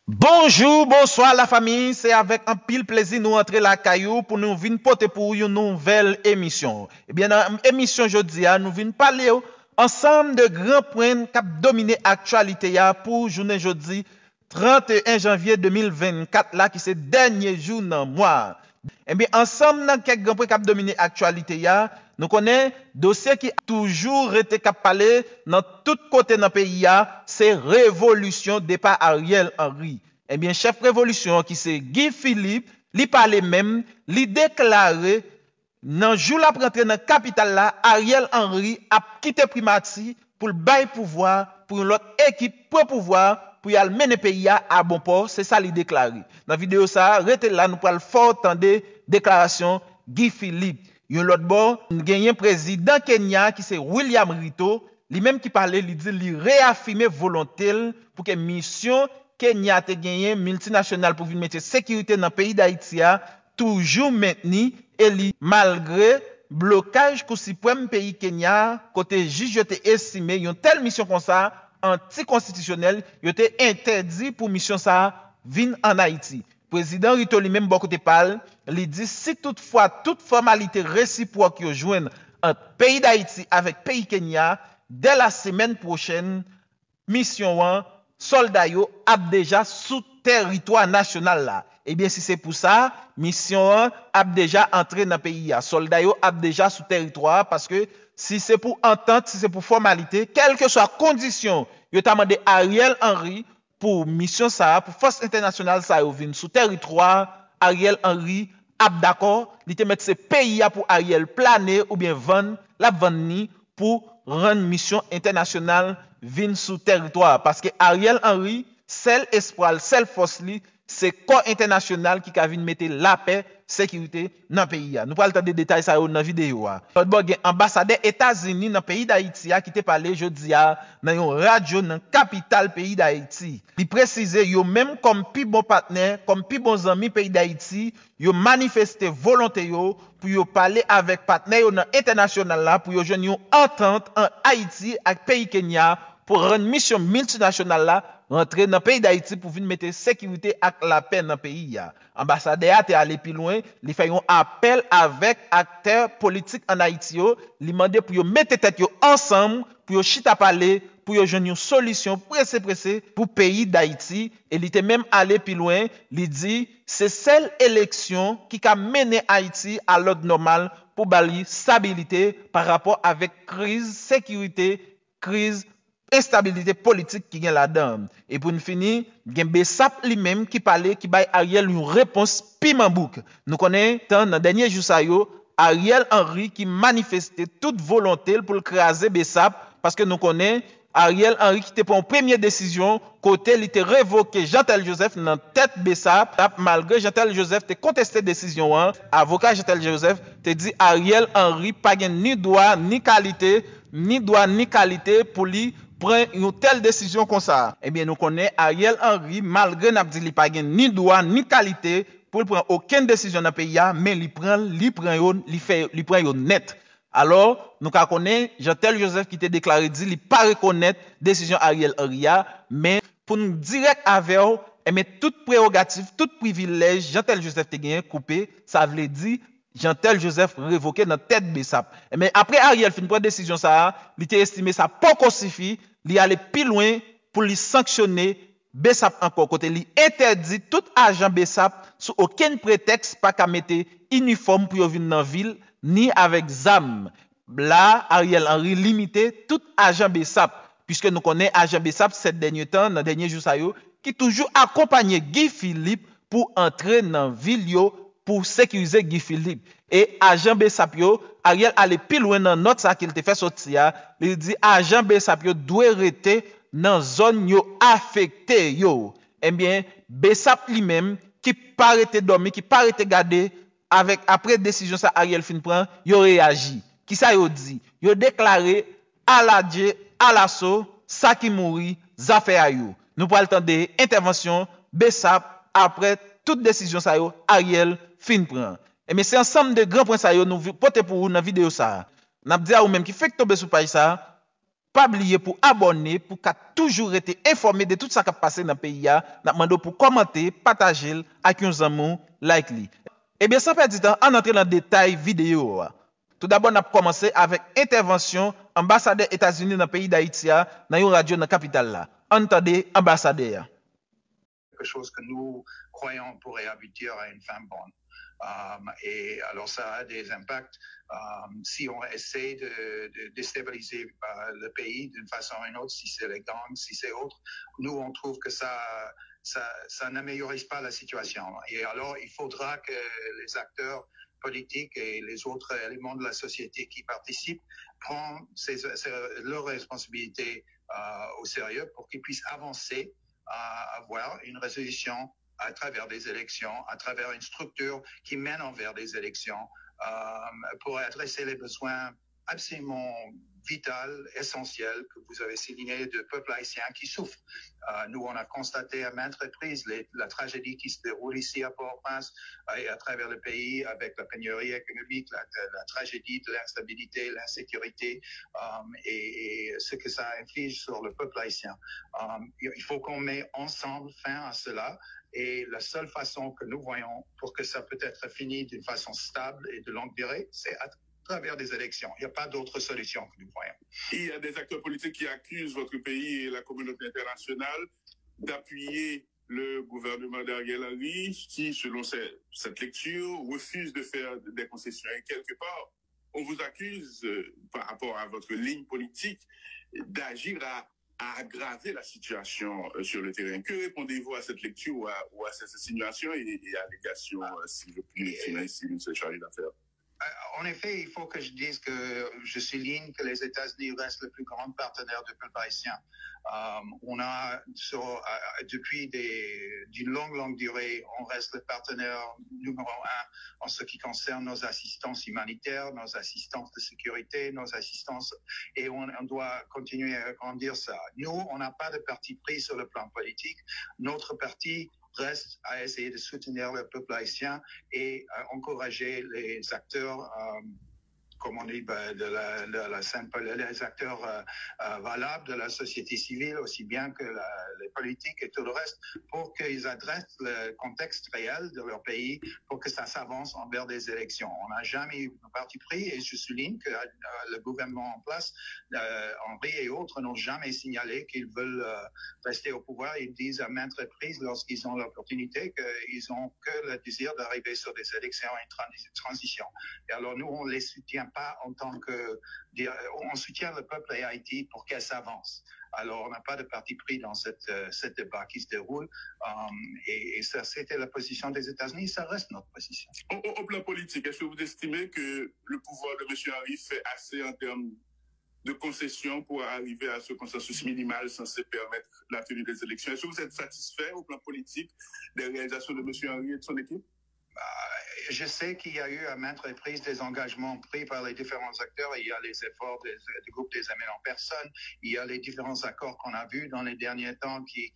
Bonjour, bonsoir la famille. C'est avec un pile plaisir nous entrer la caillou pour nous venir porter pour une nouvelle émission. Eh bien, dans l'émission aujourd'hui, nous venons parler ensemble de grands points qui ont dominé l'actualité pour journée jeudi 31 janvier 2024 là qui c'est dernier jour dans le mois. Eh bien, ensemble dans quelques grands points qui ont dominé l'actualité nous connaissons dossier qui a toujours été parlé dans tout côté dans le pays, c'est révolution départ Ariel Henry. Eh bien, chef révolution qui c'est Guy Philippe, il parlait même, il déclaré, dans le jour la rentrée dans la capitale là, Ariel Henry a quitté Primati pour le bail pouvoir, pour l'autre équipe pour pouvoir, pour y aller mener le pays à bon port. C'est ça, il déclaré. Dans la vidéo, ça, restez là, nous pourrons fort entendre déclaration Guy Philippe. Yon l'autre bord, il y a un président Kenya qui c'est William Ruto, lui-même qui parlait, il dit, il réaffirme volonté pour que mission Kenya te gagné multinationale pour venir mettre sécurité dans le pays d'Haïti toujours maintenu et malgré blocage que suprême pays Kenya côté juge te estimé une telle mission comme ça anticonstitutionnelle, il était interdit pour mission ça venir en Haïti. Président Ruto lui-même beaucoup te parle, il dit si toutefois toute formalité réciproque yo joine entre pays d'Haïti avec pays Kenya dès la semaine prochaine mission 1 soldats yo a déjà sous territoire national là. Eh bien si c'est pour ça, mission 1 a déjà entré dans le pays là. Soldats yo a déjà sous territoire parce que si c'est pour entente, si c'est pour formalité, quelle que soit la condition, yo t'a demandé Ariel Henry pour mission ça, pour force internationale ça yo vinn sous territoire, Ariel Henry a d'accord, il te mettre ce pays pour Ariel planer ou bien vendre, la vendre pour rendre mission internationale vinn sous territoire parce que Ariel Henry, seul espoir, seule force li, c'est corps international qui a vinn mettre la paix, sécurité dans le pays. Nous parlons des détails ça dans la vidéo. Ambassadeur États-Unis dans le pays d'Haïti qui te parlé jeudi dans une radio dans la capitale pays d'Haïti. Il précise yo même comme plus bon partenaire, comme plus bons amis pays d'Haïti, yo manifesté volonté yo pour yo parler avec partenaire dans international là pour yo joindre une entente en Haïti avec pays Kenya pour rendre mission multinationale là rentrer dans le pays d'Haïti pour venir mettre sécurité et la paix dans le pays. Ambassadeur est allé plus loin, il fait un appel avec acteurs politiques en Haïti, il demande pour mettre tête ensemble, pour chita parler, pour joindre une solution pressée pour le pays d'Haïti. Et il était même allé plus loin, il dit c'est celle élection qui a mené Haïti à l'ordre normal pour bali stabilité par rapport avec crise sécurité, crise instabilité politique qui est là-dedans. Et pour nous finir, il y a Bessap lui-même qui parlait, qui baille Ariel une réponse piment bouc. Nous connaissons dans le dernier jour ça Ariel Henry qui manifestait toute volonté pour craser Bessap parce que nous connaissons Ariel Henry qui était pour une première décision côté il était révoqué Jean-Tel Joseph dans tête Bessap malgré Jean-Tel Joseph te contesté décision avocat Jean-Tel Joseph te dit Ariel Henry pas ni droit ni qualité pour lui prend une telle décision comme ça. Eh bien, nous connaissons Ariel Henry, malgré n'a dit pas ni droit ni qualité pour prendre aucune décision dans le pays, mais il prend net. Alors, nous connaissons Jean-Tel Joseph qui t'a déclaré dit il pas reconnaître décision Ariel Henry, mais pour nous direct avec mais toute prérogative, tout privilège Jean-Tel Joseph t'a gagné coupé, ça veut dire Jean-Tel Joseph révoqué dans tête Bessap. Mais après Ariel fin prendre décision ça, il était estimé ça pas suffit, il aller plus loin pour lui sanctionner Bessap encore côté lui interdit tout agent Bessap sous aucun prétexte pas qu'à mettre uniforme pour venir dans ville ni avec ZAM. Là Ariel Henry limité tout agent Bessap puisque nous connaissons agent Bessap ces derniers temps dans dernier jour ça qui toujours accompagné Guy Philippe pour entrer dans ville pour sécuriser Guy Philippe. Et agent Bessapio, Ariel allait plus loin dans notre ça qu'il te fait sortir, il dit agent Bessapio doit rester dans zone yo affecté yo. Eh bien, Bessap lui-même qui paraît dormir, qui paraît garder avec après décision ça Ariel fin prend, yo réagi. Qui ça yo dit? Yo déclaré à la Dieu, à l'assaut, ça qui mourit, zafé yo. Nous prenons le temps de intervention Bessap après toute décision ça yo Ariel fin prend. Et mais c'est ensemble de grands points ça yo nous porter pour vous dans vidéo ça. N'a dire ou même qui fait tomber sur page ça pas oublier pour abonner, pour qu'à toujours été informé de tout ça qui a passé dans le pays. N'a demandé pour commenter, partager, avec un amis, like li. Eh bien, sans perdre du temps, on entre dans le détail vidéo. Tout d'abord, on a commencé avec intervention ambassadeur États-Unis dans le pays d'Haïti, dans une radio dans la capitale là. Entendez, ambassadeur. Quelque chose que nous croyons pourrait aboutir à une fin bonne. Et alors ça a des impacts si on essaie de déstabiliser le pays d'une façon ou d'une autre, si c'est les gangs, si c'est autre. Nous, on trouve que ça n'améliorise pas la situation. Et alors, il faudra que les acteurs politiques et les autres éléments de la société qui participent prennent leurs responsabilités au sérieux pour qu'ils puissent avancer à avoir une résolution à travers des élections, à travers une structure qui mène vers des élections pour adresser les besoins absolument vitaux, essentiels que vous avez souligné de peuple haïtien qui souffre. Nous, on a constaté à maintes reprises la tragédie qui se déroule ici à Port-au-Prince et à travers le pays avec la pénurie économique, la tragédie de l'instabilité, l'insécurité et ce que ça inflige sur le peuple haïtien. Il faut qu'on mette ensemble fin à cela. Et la seule façon que nous voyons pour que ça peut être fini d'une façon stable et de longue durée, c'est à travers des élections. Il n'y a pas d'autre solution que nous voyons. Il y a des acteurs politiques qui accusent votre pays et la communauté internationale d'appuyer le gouvernement d'Ariel Henry qui, selon cette lecture, refuse de faire des concessions. Et quelque part, on vous accuse, par rapport à votre ligne politique, d'agir à aggraver la situation sur le terrain. Que répondez-vous à cette lecture ou à ces insinuations et allégations, si je puis m'exprimer, si vous êtes chargé d'affaires? En effet, il faut que je dise que je souligne que les États-Unis restent le plus grand partenaire du peuple haïtien. On a, depuis d'une longue durée, on reste le partenaire numéro 1 en ce qui concerne nos assistances humanitaires, nos assistances de sécurité, nos assistances, et on doit continuer à grandir ça. Nous, on n'a pas de parti pris sur le plan politique. Notre parti reste à essayer de soutenir le peuple haïtien et à encourager les acteurs, comme on dit, les acteurs valables de la société civile, aussi bien que les politiques et tout le reste, pour qu'ils adressent le contexte réel de leur pays, pour que ça s'avance envers des élections. On n'a jamais eu de parti pris et je souligne que le gouvernement en place, Henry et autres, n'ont jamais signalé qu'ils veulent rester au pouvoir. Ils disent à maintes reprises, lorsqu'ils ont l'opportunité, qu'ils n'ont que le désir d'arriver sur des élections et une transition. Et alors nous, on les soutient pas en tant que... On soutient le peuple et Haïti pour qu'elle s'avance. Alors, on n'a pas de parti pris dans cette débat qui se déroule. Et ça, c'était la position des États-Unis. Ça reste notre position. Au plan politique, est-ce que vous estimez que le pouvoir de M. Henry fait assez en termes de concessions pour arriver à ce consensus minimal censé permettre la tenue des élections? Est-ce que vous êtes satisfait au plan politique des réalisations de M. Henry et de son équipe? Je sais qu'il y a eu à maintes reprises des engagements pris par les différents acteurs. Il y a les efforts du groupe des amis en personne. Il y a les différents accords qu'on a vus dans les derniers temps qui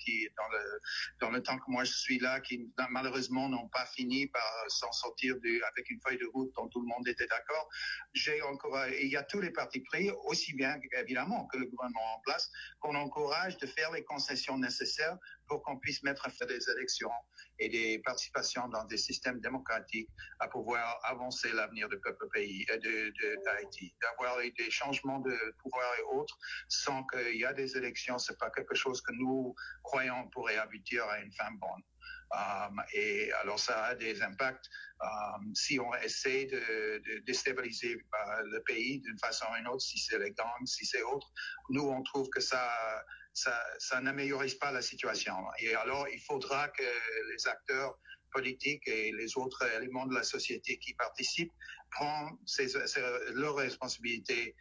dans le temps que moi je suis là, qui malheureusement n'ont pas fini par s'en sortir avec une feuille de route dont tout le monde était d'accord. Il y a tous les partis pris, aussi bien évidemment que le gouvernement en place, qu'on encourage de faire les concessions nécessaires pour qu'on puisse mettre à faire des élections et des participations dans des systèmes démocratiques à pouvoir avancer l'avenir du peuple pays d'Haïti. D'avoir des changements de pouvoir et autres sans qu'il y ait des élections, c'est pas quelque chose que nous croyons pourrait aboutir à une fin bonne. Et alors ça a des impacts si on essaie de déstabiliser le pays d'une façon ou d'une autre, si c'est les gangs, si c'est autre. Nous, on trouve que ça n'améliorise pas la situation. Et alors, il faudra que les acteurs politiques et les autres éléments de la société qui participent prennent leurs responsabilités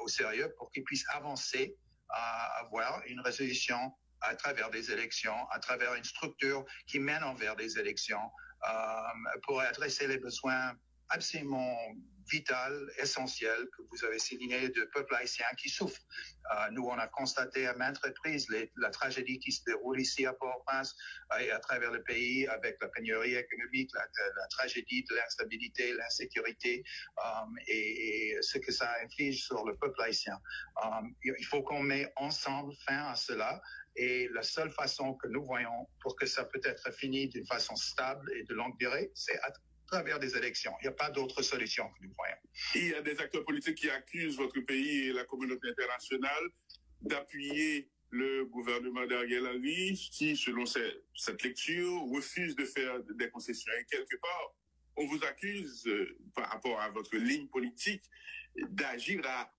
au sérieux pour qu'ils puissent avancer à avoir une résolution à travers des élections, à travers une structure qui mène vers des élections pour adresser les besoins absolument vital, essentiel, que vous avez souligné de peuple haïtien qui souffre. Nous, on a constaté à maintes reprises la tragédie qui se déroule ici à Port-au-Prince et à travers le pays avec la pénurie économique, la tragédie de l'instabilité, l'insécurité et ce que ça inflige sur le peuple haïtien. Il faut qu'on mette ensemble fin à cela. Et la seule façon que nous voyons pour que ça peut être fini d'une façon stable et de longue durée, c'est à travers des élections. Il n'y a pas d'autre solution que nous voyons. Il y a des acteurs politiques qui accusent votre pays et la communauté internationale d'appuyer le gouvernement d'Ariel Henry qui, selon cette lecture, refuse de faire des concessions. Et quelque part, on vous accuse, par rapport à votre ligne politique, d'agir à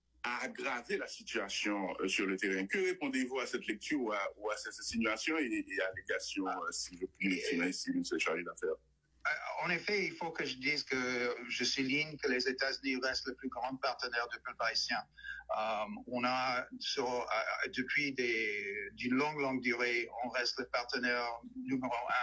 aggraver la situation sur le terrain. Que répondez-vous à cette lecture ou à ces insinuations et allégations, si je puis finir, si vous êtes chargé d'affaires? En effet, il faut que je dise que je souligne que les États-Unis restent le plus grand partenaire du peuple haïtien. On a, depuis d'une longue durée, on reste le partenaire numéro 1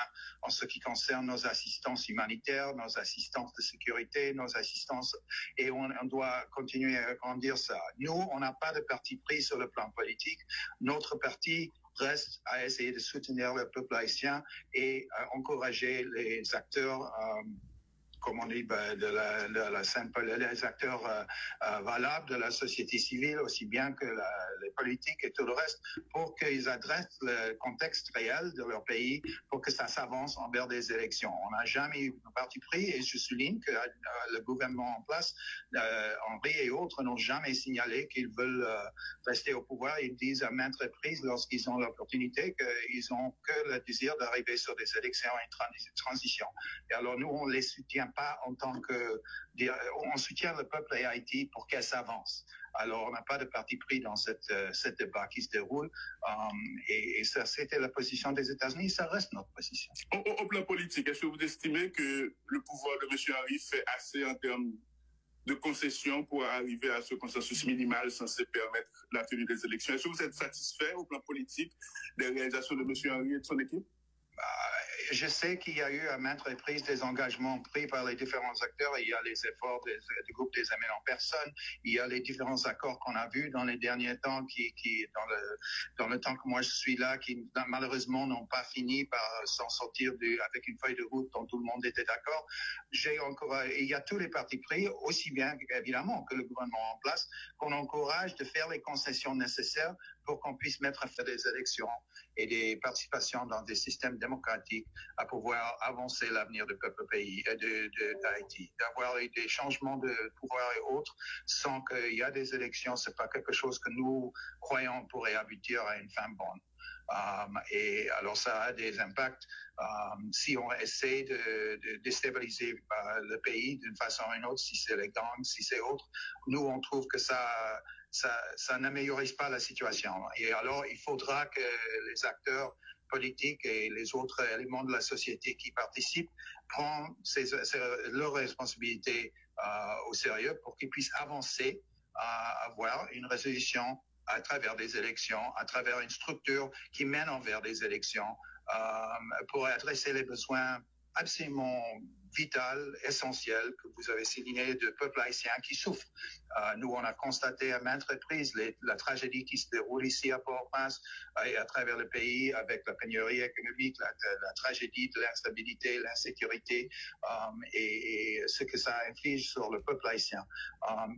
en ce qui concerne nos assistances humanitaires, nos assistances de sécurité, nos assistances, et on doit continuer à grandir ça. Nous, on n'a pas de parti pris sur le plan politique. Notre parti reste à essayer de soutenir le peuple haïtien et encourager les acteurs, comme on dit, de la scène, les acteurs valables de la société civile, aussi bien que les politiques et tout le reste, pour qu'ils adressent le contexte réel de leur pays, pour que ça s'avance envers des élections. On n'a jamais eu de parti pris et je souligne que le gouvernement en place, Henry et autres, n'ont jamais signalé qu'ils veulent rester au pouvoir. Ils disent à maintes reprises, lorsqu'ils ont l'opportunité, qu'ils n'ont que le désir d'arriver sur des élections et une transition. Et alors nous, on les soutient pas en tant que... On soutient le peuple et Haïti pour qu'elle s'avance. Alors, on n'a pas de parti pris dans cette débat qui se déroule. Et ça, c'était la position des États-Unis. Ça reste notre position. Au plan politique, est-ce que vous estimez que le pouvoir de M. Henry fait assez en termes de concessions pour arriver à ce consensus minimal censé permettre la tenue des élections? Est-ce que vous êtes satisfait au plan politique des réalisations de M. Henry et de son équipe? Je sais qu'il y a eu à maintes reprises des engagements pris par les différents acteurs. Il y a les efforts du groupe des amis en personne. Il y a les différents accords qu'on a vus dans les derniers temps qui dans le temps que moi je suis là, qui malheureusement n'ont pas fini par s'en sortir avec une feuille de route dont tout le monde était d'accord. Il y a tous les partis pris, aussi bien évidemment que le gouvernement en place, qu'on encourage de faire les concessions nécessaires pour qu'on puisse mettre à faire des élections et des participations dans des systèmes démocratiques à pouvoir avancer l'avenir du peuple pays d'Haïti. D'avoir des changements de pouvoir et autres sans qu'il y ait des élections, c'est pas quelque chose que nous croyons pourrait aboutir à une fin bonne. Et alors ça a des impacts si on essaie de déstabiliser le pays d'une façon ou d'une autre, si c'est les gangs, si c'est autre. Nous, on trouve que ça n'améliorise pas la situation. Et alors, il faudra que les acteurs politiques et les autres éléments de la société qui participent prennent leurs responsabilités au sérieux pour qu'ils puissent avancer à avoir une résolution à travers des élections, à travers une structure qui mène envers des élections pour adresser les besoins absolument vital, essentiel, que vous avez souligné de peuple haïtien qui souffre. Nous, on a constaté à maintes reprises la tragédie qui se déroule ici à Port-au-Prince et à travers le pays avec la pénurie économique, la tragédie de l'instabilité, l'insécurité et ce que ça inflige sur le peuple haïtien.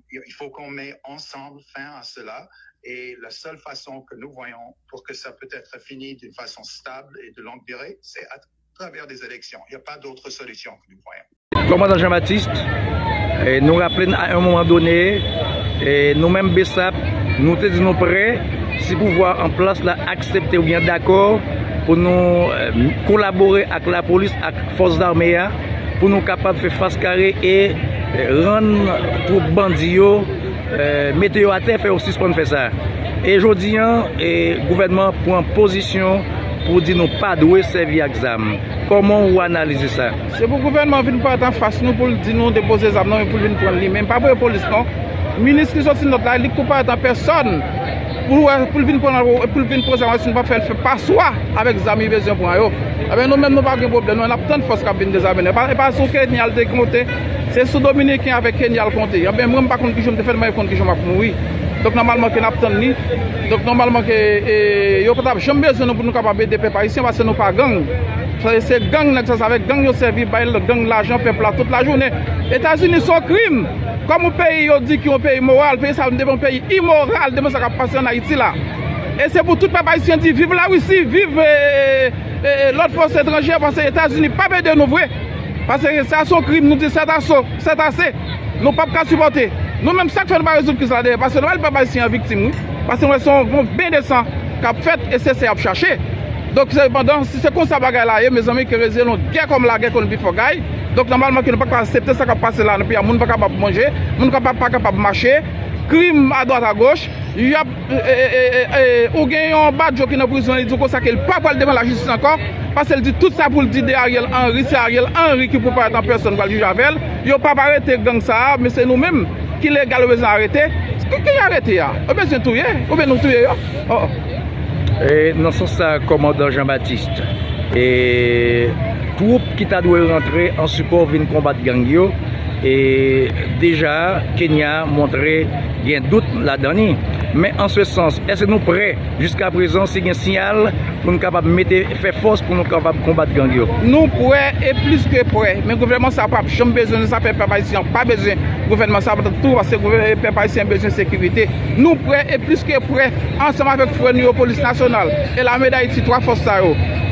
Il faut qu'on mette ensemble fin à cela. Et la seule façon que nous voyons pour que ça peut être fini d'une façon stable et de longue durée, c'est à travers des élections. Il n'y a pas d'autre solution que nous voyons. Commandant Jean-Baptiste, nous rappelons à un moment donné, nous-mêmes BESAP, nous te disons prêts, si pouvoir en place là, accepter ou bien d'accord pour nous collaborer avec la police, avec la force d'armée, pour nous capables de faire face carré et rendre pour bandits, météo à terre, faire aussi ce qu'on fait ça. Et aujourd'hui, le gouvernement prend position pour dire nous pas doué servir examen. Comment vous analysez ça? C'est pour le gouvernement qui ne peut pas en face nous pour dire nous déposer les examens pour venir prendre lui-même. Pas pour la police, non. Le ministre qui sorti notre là, il ne peut pas être en personne pour venir prendre ne pas faire pas soi avec les amis pour eux. Nous-mêmes, nous n'avons pas de problème. Nous avons tant de force qui viennent des amis. Pas son qu'il y a des comptes. c'est sous Dominicain avec Kenya le compte. Et bien, moi, je ne sais pas qui je me fais, mais je vais mourir. Donc, normalement, que nous donc, normalement, que yo pas jamais besoin pour nous capables d'aider les peuple haïtien parce que nous pas gang. C'est gang, ça avec gang, yo servi par le gang l'argent peuple là toute la journée. États-Unis sont crime. Comme un pays, on dit qu'il est un pays moral, pays ça un pays immoral, de ce qui passe en Haïti là. Et c'est pour tout le peuple haïtien dit vive la Russie, vive l'autre force étrangère, parce que les États-Unis pas besoin de nous vrai. Parce que c'est son crime, nous disons c'est assez. Nous ne pouvons pas supporter. Nous-mêmes, ça fait pas résoudre ça parce que nous ne pouvons pas haïtien victime. Parce que nous sommes bien décents qu'a fait et c'est à chercher. Donc, si c'est comme ça, mes amis, qui résolvent une guerre comme la guerre qu'on vit pour Gaï. Donc, normalement, nous ne pouvons pas accepter ça qui passe là. Nous ne pouvons pas capable de manger, nous ne pouvons pas capable de marcher. Crime à droite à gauche. Il y a ou un badge qui est en prison, il dit que ça qu'il pas pas devant la justice encore. Parce qu'elle dit tout ça pour le dire de Ariel Henry, c'est Ariel Henry qui ne peut pas être en personne pour le juge avec elle. Il n'y a pas arrêté gang ça, mais c'est nous-mêmes qui légal besoin arrêter. Qui a arrêté là? Ou bien c'est tout, ou bien nous tuer. Et dans ce sens, commandant Jean-Baptiste, et troupe qui t'a dû rentrer en support vient combattre gang yo. Et déjà, Kenya a montré qu'il y a un doute là-dedans. Mais en ce sens, est-ce que nous prêts jusqu'à présent, c'est un signal pour nous capables de faire force pour nous capables de combattre gang yo? Nous prêts et plus que prêts. Mais le gouvernement ça pas besoin de ça, peuple haïtien pas besoin. Le gouvernement ça pas tout parce que le peuple haïtien a besoin de sécurité. Nous prêts et plus que prêts ensemble avec la police nationale et l'armée d'Haïti, trois forces ça.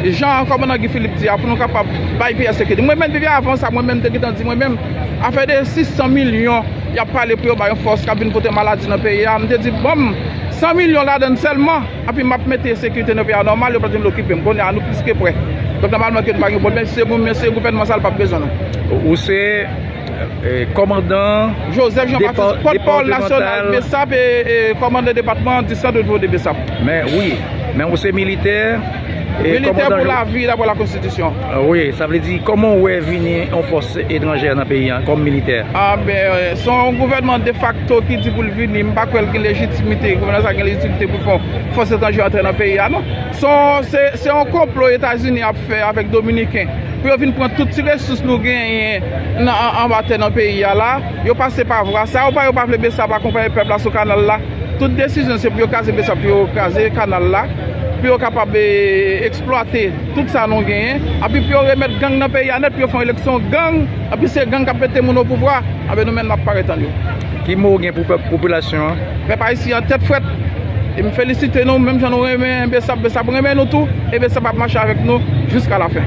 Jean, comme Guy Philippe dit, pour nous capables de payer la sécurité. Moi-même, avant ça, moi-même, moi-même, à faire des 600 millions, il n'y a pas les prix une force qui a une maladie dans le pays. Je me dis, bon, 100 millions là-dedans seulement, et puis je mettre la sécurité dans le pays normal, je vais l'occuper, on est à nous plus que près. Donc normalement, c'est le gouvernement, ça n'a pas besoin. Ou c'est commandant Joseph Jean-Baptiste, porte-parole national, Bessap et commandant département du centre de niveau de Bessap. Mais oui, mais on c'est militaire. Militaire pour la vie, pour la Constitution. Oui, ça veut dire comment on est venu en force étrangère dans le pays, comme militaire? Ah ben, son gouvernement de facto qui dit pour le venir, je ne sais pas quelle légitimité, le gouvernement a légitimité pour faire force étrangère entrer dans le pays. Non, c'est un complot États-Unis à faire avec Dominicains. Pour venir prendre toutes les ressources nous gagnons en bataille dans le pays là, ils passent par voir ça, ou pas ils ne peuvent pas accompagner le peuple sur ce canal là. Toute décision c'est pour caser ça, pour caser le canal là. Puis on est capable d'exploiter tout ça nous gagne. Et puis on remettre gang dans le pays, puis on fait une élection gang. Et puis c'est gang qui a pété mon pouvoir. Et puis nous même pas arrêté. Qui mot gagne pour la population? Mais pas ici en tête fouette. Et me féliciter nous, même si nous remet Bessap remet nous tout, et Bessap va marcher avec nous jusqu'à la fin.